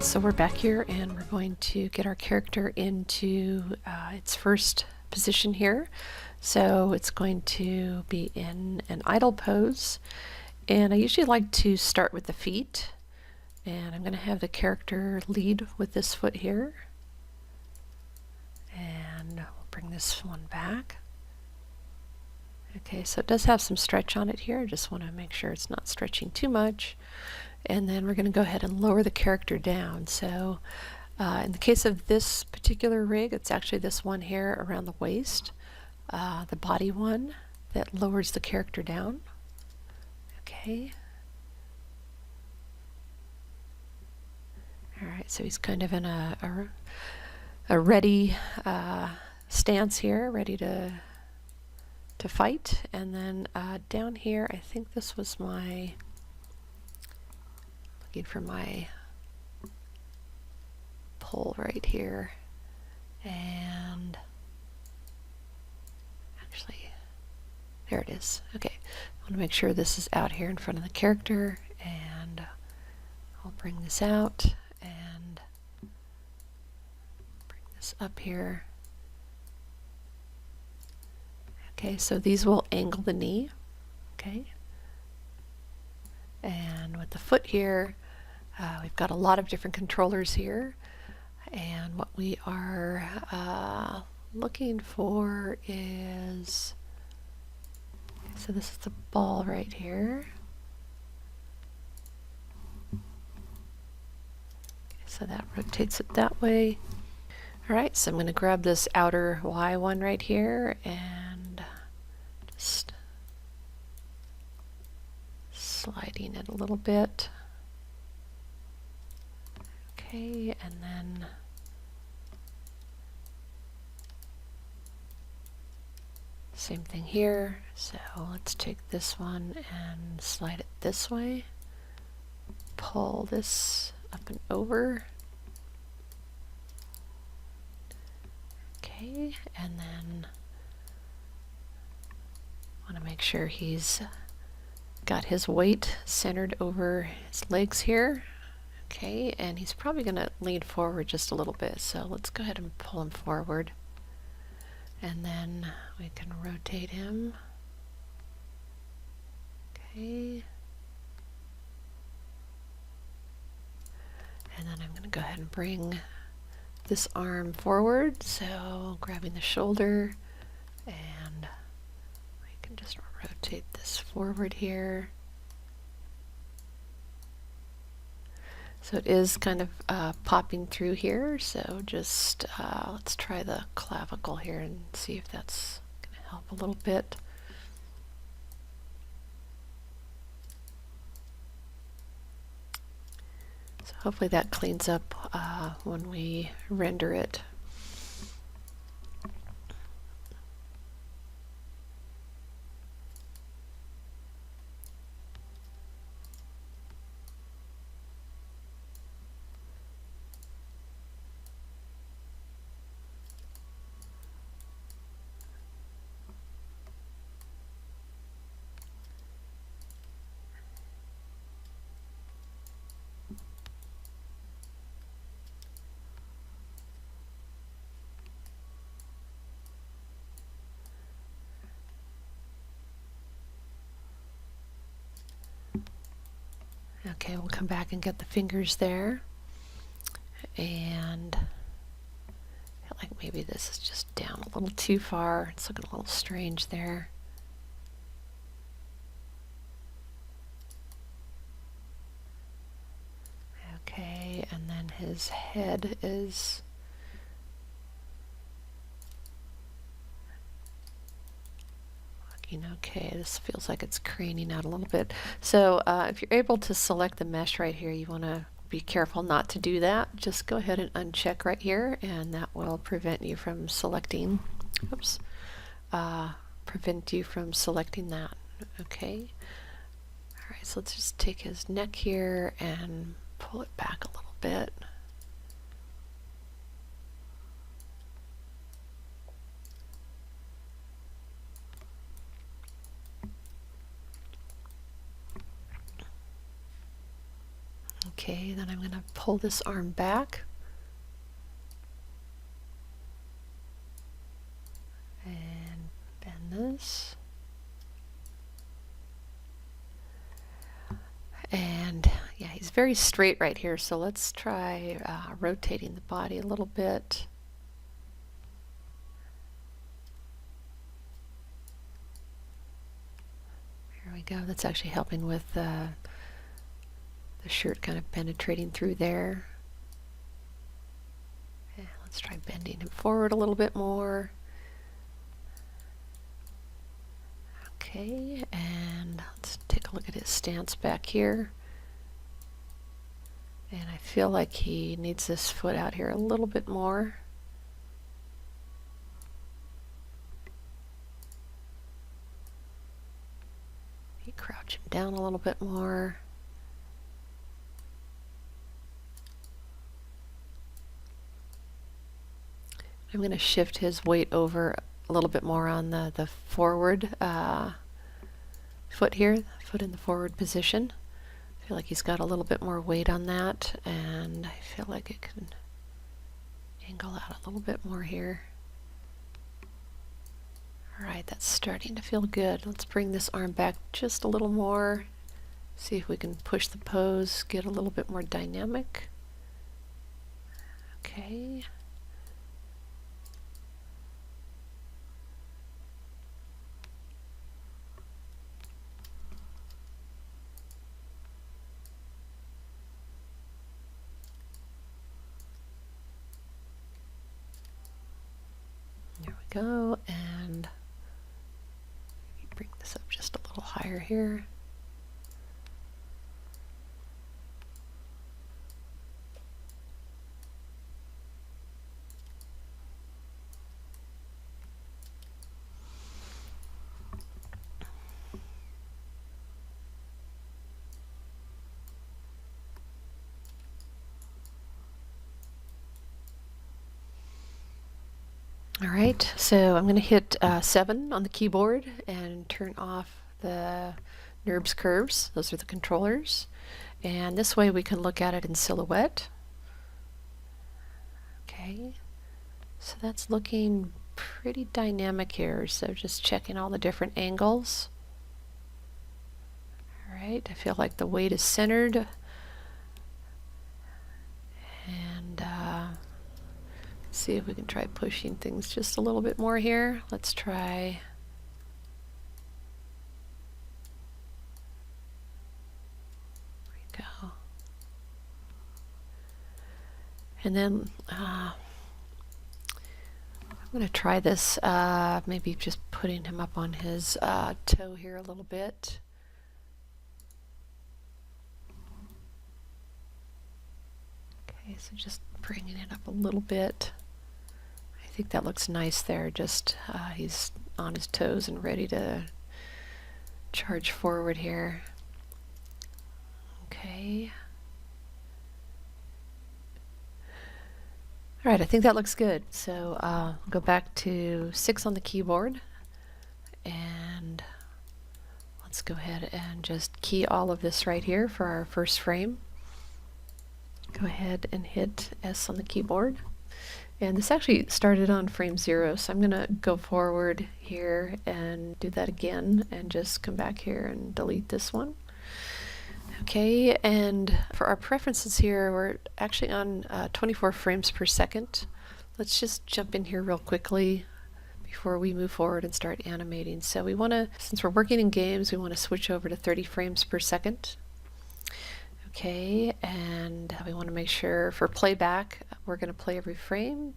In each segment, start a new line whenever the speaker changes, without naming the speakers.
Alright, so we're back here and we're going to get our character into its first position here. So it's going to be in an idle pose, and I usually like to start with the feet, and I'm going to have the character lead with this foot here, and we'll bring this one back. Okay, so it does have some stretch on it here. I just want to make sure it's not stretching too much. And then we're going to go ahead and lower the character down. So in the case of this particular rig, it's actually this one here around the waist, the body one that lowers the character down. Okay. Alright, so he's kind of in a ready stance here, ready to fight. And then down here, I think this was my, looking for my pull right here, and actually there it is. Okay, I want to make sure this is out here in front of the character, and I'll bring this out and bring this up here. Okay, so these will angle the knee. Okay, and with the foot here, we've got a lot of different controllers here, and what we are looking for is, so this is the ball right here. Okay, so that rotates it that way. Alright, so I'm going to grab this outer Y one right here and just sliding it a little bit. Okay, and then same thing here. So let's take this one and slide it this way. Pull this up and over. Okay, and then want to make sure he's got his weight centered over his legs here. Okay, and he's probably going to lean forward just a little bit, so let's go ahead and pull him forward, and then we can rotate him. Okay, and then I'm going to go ahead and bring this arm forward, so grabbing the shoulder, and we can just rotate this forward here. So it is kind of popping through here, so just let's try the clavicle here and see if that's going to help a little bit. So hopefully that cleans up when we render it. Okay, we'll come back and get the fingers there, and I feel like maybe this is just down a little too far. It's looking a little strange there. Okay, and then his head is okay. This feels like it's craning out a little bit. So if you're able to select the mesh right here, you want to be careful not to do that. Just go ahead and uncheck right here, and that will prevent you from selecting, oops, prevent you from selecting that. Okay. Alright, so let's just take his neck here and pull it back a little bit. Okay, then I'm going to pull this arm back. And bend this. And yeah, he's very straight right here, so let's try rotating the body a little bit. There we go. That's actually helping with the shirt kind of penetrating through there. Yeah, let's try bending him forward a little bit more. Okay, and let's take a look at his stance back here. And I feel like he needs this foot out here a little bit more. Maybe crouch him down a little bit more. I'm going to shift his weight over a little bit more on the forward foot here, foot in the forward position. I feel like he's got a little bit more weight on that, and I feel like it can angle out a little bit more here. Alright, that's starting to feel good. Let's bring this arm back just a little more. See if we can push the pose, get a little bit more dynamic. Okay. There we go, and bring this up just a little higher here. Alright, so I'm going to hit 7 on the keyboard and turn off the NURBS curves. Those are the controllers. And this way we can look at it in silhouette. Okay, so that's looking pretty dynamic here. So just checking all the different angles. Alright, I feel like the weight is centered. And see if we can try pushing things just a little bit more here. Let's try. There we go. And then I'm going to try this, maybe just putting him up on his toe here a little bit. Okay, so just bringing it up a little bit. I think that looks nice there. Just he's on his toes and ready to charge forward here. Okay. All right, I think that looks good. So go back to 6 on the keyboard, and let's go ahead and just key all of this right here for our first frame. Go ahead and hit S on the keyboard. And this actually started on frame 0, so I'm going to go forward here and do that again and just come back here and delete this one. Okay, and for our preferences here, we're actually on 24 frames per second. Let's just jump in here real quickly before we move forward and start animating. So we want to, since we're working in games, we want to switch over to 30 frames per second. Okay, and we want to make sure for playback, we're going to play every frame,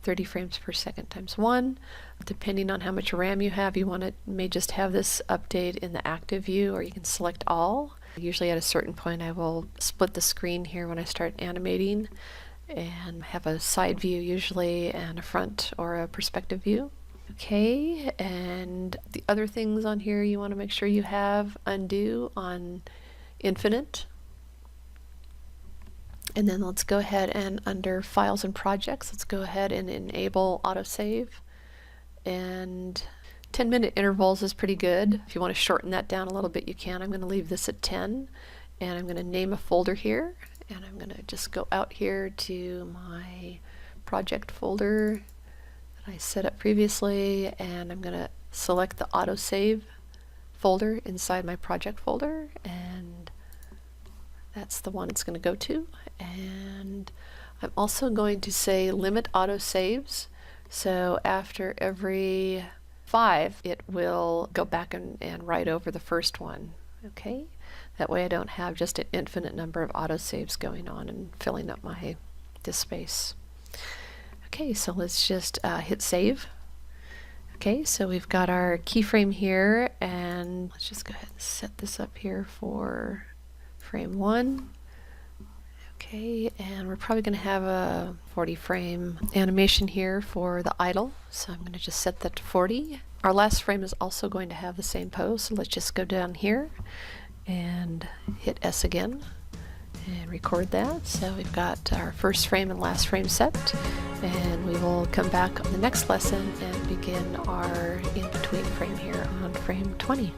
30 frames per second times 1. Depending on how much RAM you have, you may just have this update in the active view, or you can select all. Usually at a certain point I will split the screen here when I start animating and have a side view usually and a front or a perspective view. Okay, and the other things on here you want to make sure you have undo on infinite. And then let's go ahead and under Files and Projects, let's go ahead and enable autosave. And 10-minute intervals is pretty good. If you want to shorten that down a little bit, you can. I'm going to leave this at 10. And I'm going to name a folder here, and I'm going to just go out here to my project folder that I set up previously, and I'm going to select the autosave folder inside my project folder, and that's the one it's going to go to. And I'm also going to say limit autosaves, so after every 5 it will go back and write over the first one. Okay, that way I don't have just an infinite number of autosaves going on and filling up my disk space. Okay, so let's just hit save. Okay, so we've got our keyframe here, and let's just go ahead and set this up here for frame 1. Okay, and we're probably going to have a 40 frame animation here for the idle, so I'm going to just set that to 40. Our last frame is also going to have the same pose, so let's just go down here and hit S again and record that. So we've got our first frame and last frame set, and we will come back on the next lesson and begin our in-between frame here on frame 20.